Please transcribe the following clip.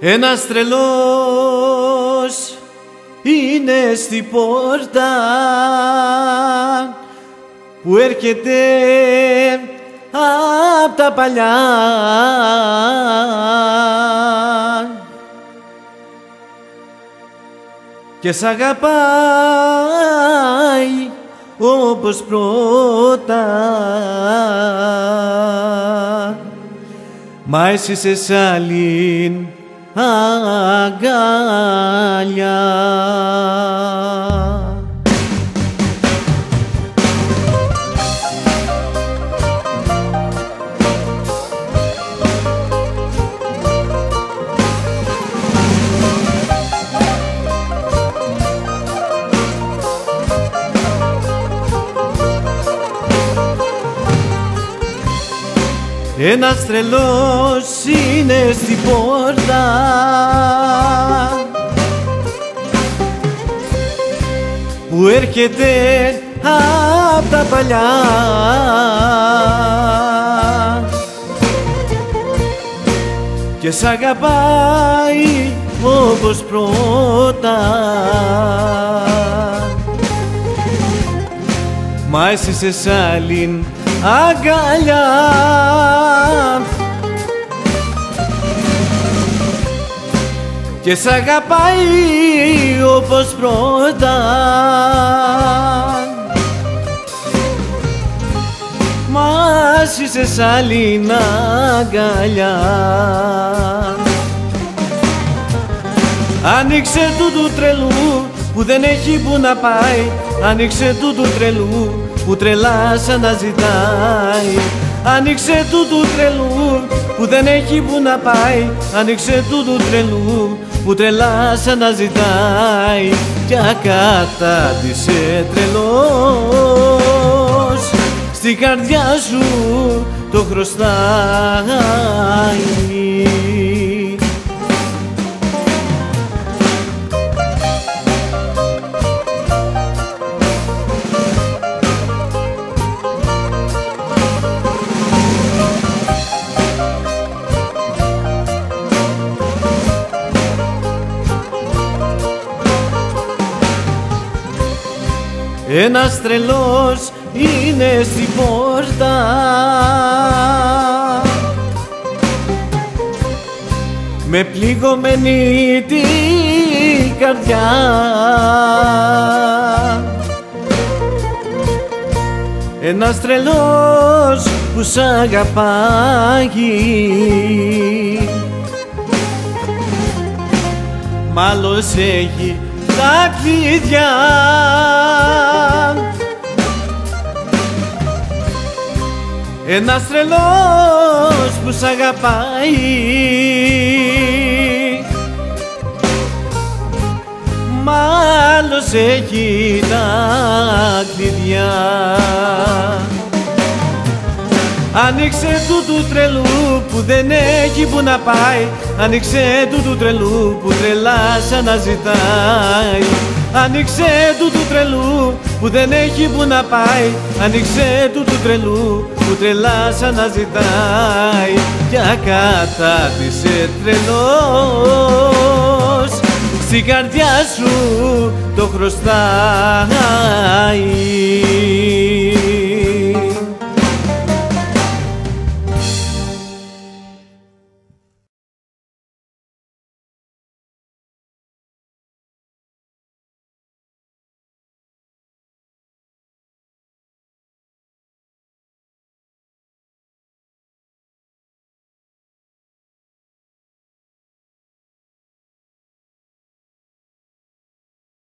Ένας τρελός είναι στην πόρτα που έρχεται απ' τα παλιά και σ' αγαπάει όπως πρώτα, μα εσύ σε σ' άλλην αγκαλιά. Ένας τρελός είναι στην πόρτα που έρχεται απ' τα παλιά και σ' αγαπάει όπως πρώτα, μα εσύ σε σ' άλλην αγκαλιά. Και σ' αγαπάει όπως πρώτα, μα εσύ σε σ' άλλην αγκαλιά. Άνοιξε του τρελού που δεν έχει που να πάει, άνοιξε του τρελού που τρελά σ' αναζητάει. Άνοιξε του τρελού που δεν έχει που να πάει, άνοιξε του τρελού που τρελά σ' αναζητάει. Κι ακατάντησε τρελός, στην καρδιά σου το χρωστάει. Ένας τρελός είναι στην πόρτα με πληγωμένη την καρδιά ένας τρελός που σ' αγαπάει, μάλλον έχει τα κλειδιά. Ένας τρελός που σ' αγαπάει, μάλλον έχει τα κλειδιά. Άνοιξε του τρελού που δεν έχει που να πάει, άνοιξε του τρελού που τρελά σ' αναζητάει. Άνοιξε του τρελού που δεν έχει που να πάει, άνοιξε του τρελού που τρελά σ' αναζητάει. Κι ακατάντησε τρελός, στην καρδιά σου το χρωστάει.